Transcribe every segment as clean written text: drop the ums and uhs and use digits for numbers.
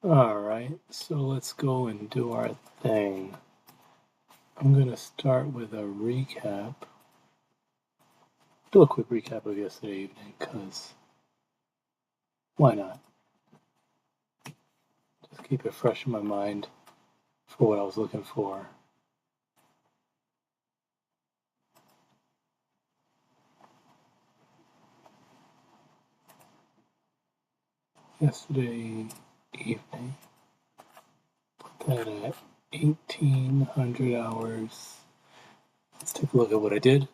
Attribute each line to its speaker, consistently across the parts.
Speaker 1: Alright, so let's go and do our thing. I'm going to start with a recap. Do a quick recap of yesterday evening, because why not? Just keep it fresh in my mind for what I was looking for. Yesterday evening, put that at 1800 hours. Let's take a look at what I did,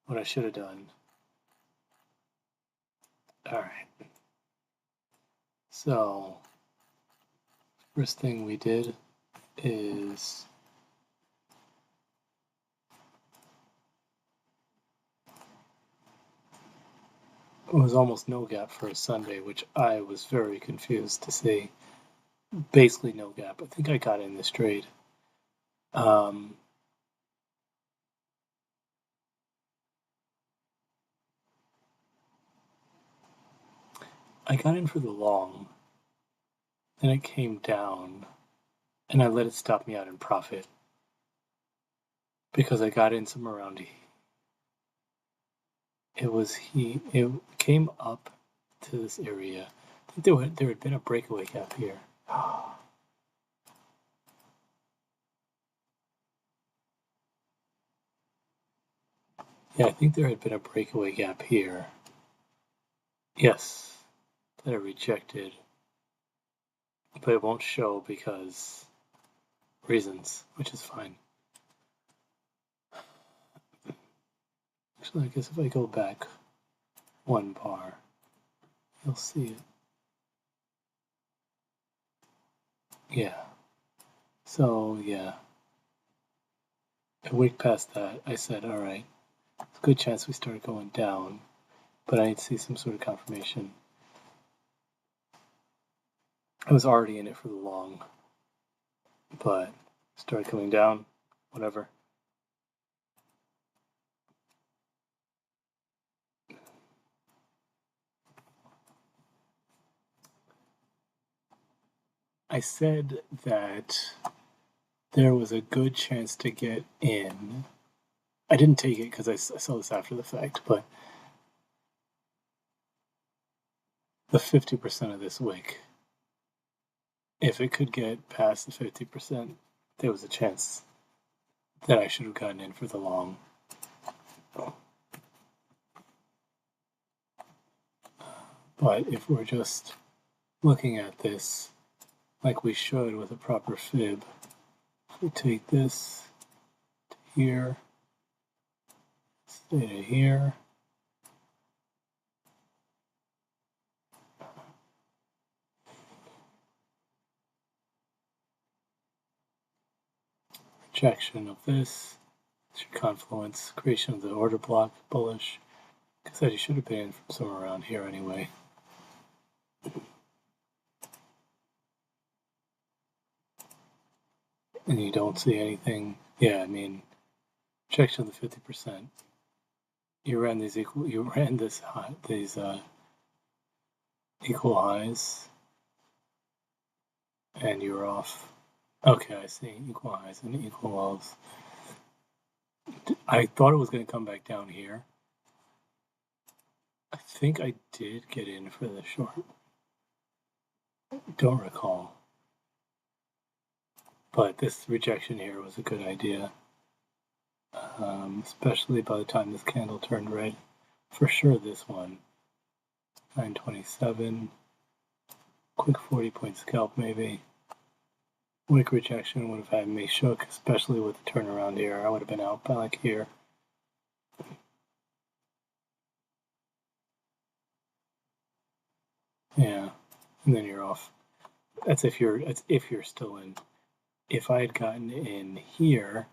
Speaker 1: what I should have done. Alright. So, first thing we did is it was almost no gap for a Sunday, which I was very confused to see. Basically no gap. I think I got in this trade. I got in for the long, then it came down, and I let it stop me out in profit because I got in somewhere around. It came up to this area. I think there had been a breakaway gap here. Yeah, I think there had been a breakaway gap here. Yes, that I rejected, but it won't show because reasons, which is fine. Actually, I guess if I go back one bar, you'll see it. Yeah. So, yeah. A week past that, I said, alright, it's a good chance we start going down, but I need to see some sort of confirmation. I was already in it for the long, but started coming down, whatever. I said that there was a good chance to get in. I didn't take it because I saw this after the fact, but the 50% of this wick, if it could get past the 50%, there was a chance that I should have gotten in for the long. But if we're just looking at this like we should with a proper fib, if we take this to here, stay to here, rejection of this, confluence, creation of the order block, bullish. I said you should have been in from somewhere around here anyway. And you don't see anything. Yeah, I mean, rejection of the 50%. You ran these equal highs, and you're off. Okay, I see equal highs and equal lows. I thought it was going to come back down here. I think I did get in for the short. Don't recall. But this rejection here was a good idea. Especially by the time this candle turned red. For sure this one. 927. Quick 40-point scalp maybe. Wick rejection would have had me shook, especially with the turnaround here. I would have been out by like here. Yeah, and then you're off. That's if you're still in. If I had gotten in here,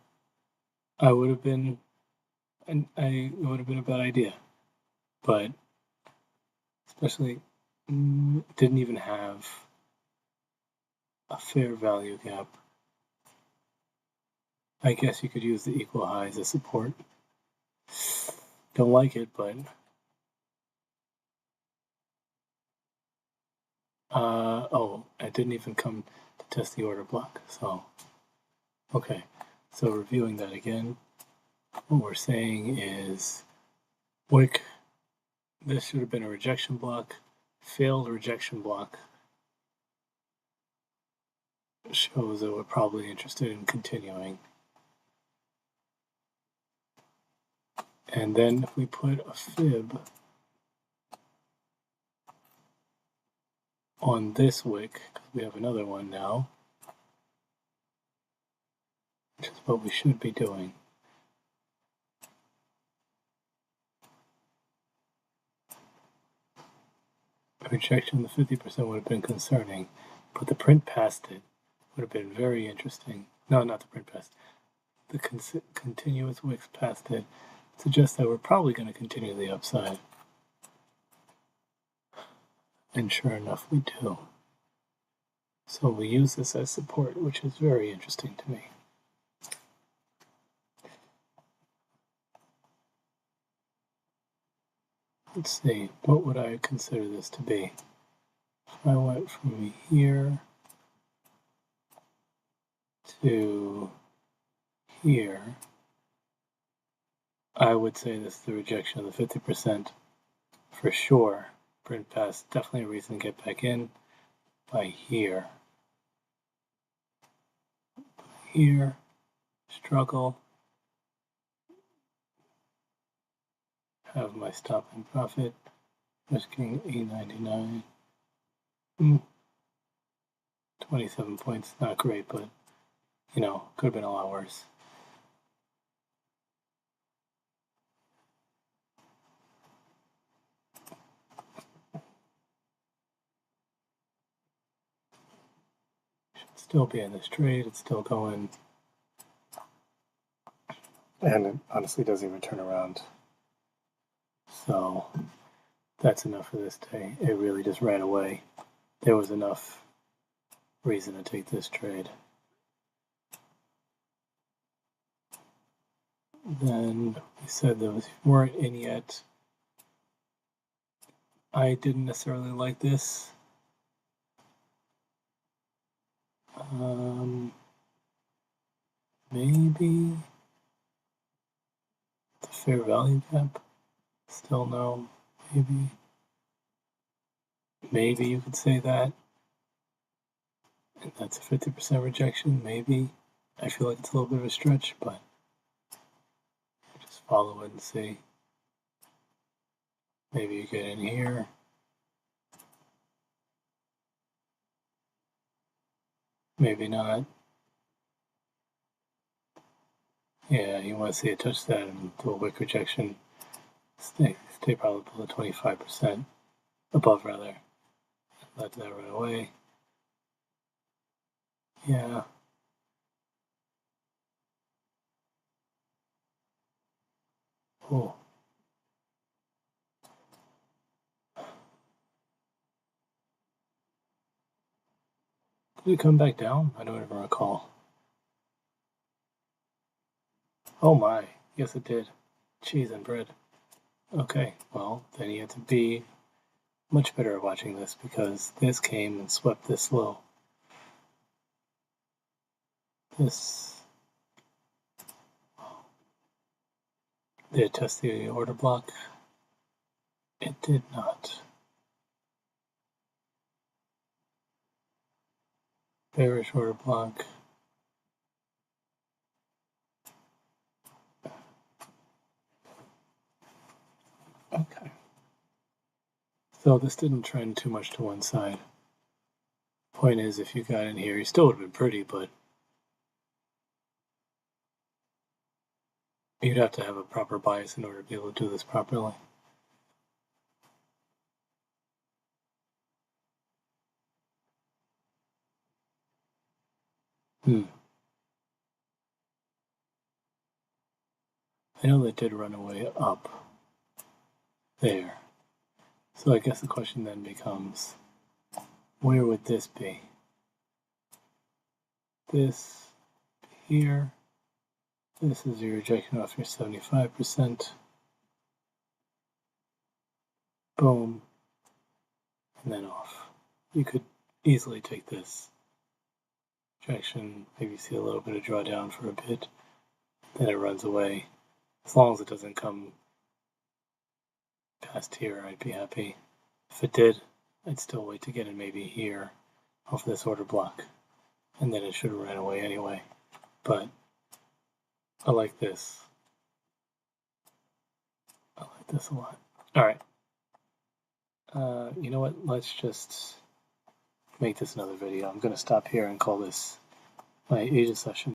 Speaker 1: I would have been, and it would have been a bad idea. But especially didn't even have a fair value gap. I guess you could use the equal highs as support. Don't like it, but Oh, I didn't even come to test the order block. So, okay. So reviewing that again, what we're saying is wick, this should have been a rejection block, failed rejection block. Shows that we're probably interested in continuing. And then if we put a fib on this wick, because we have another one now, which is what we should be doing. A rejection of the 50% would have been concerning, but the print past it would have been very interesting. No, not the print past. The continuous wicks past it suggests that we're probably going to continue the upside. And sure enough, we do. So we use this as support, which is very interesting to me. Let's see, what would I consider this to be? If I went from here to here, I would say this is the rejection of the 50% for sure. Print pass, definitely a reason to get back in by here. Here, struggle, have my stop and profit, risking $8.99. 27 points, not great, but you know, could have been a lot worse. Should still be in this trade, it's still going. And it honestly doesn't even turn around. So that's enough for this day. It really just ran away. There was enough reason to take this trade. Then we said there weren't in yet. I didn't necessarily like this. Maybe the fair value gap. Still no. Maybe you could say that. And that's a 50% rejection. Maybe. I feel like it's a little bit of a stretch, but just follow it and see. Maybe you get in here. Maybe not. Yeah, you want to see it touch that and do a wick rejection. Stay probably below 25%. Above, rather. Let that run away. Yeah. Oh. Did it come back down? I don't even recall. Oh my. Yes, it did. Cheese and bread. Okay, well, then you have to be much better at watching this because this came and swept this low. This. Did it test the order block? It did not. Bearish order block. Okay. So this didn't trend too much to one side. Point is, if you got in here, you still would have been pretty, but you'd have to have a proper bias in order to be able to do this properly. I know that did run away up there. So I guess the question then becomes, where would this be? This here. This is your rejection off your 75%. Boom. And then off. you could easily take this direction, maybe see a little bit of drawdown for a bit, then it runs away. As long as it doesn't come past here, I'd be happy. If it did, I'd still wait to get in maybe here off this order block, and then it should have ran away anyway. But I like this. I like this a lot. All right. You know what? Let's just make this another video. I'm going to stop here and call this my Asia session.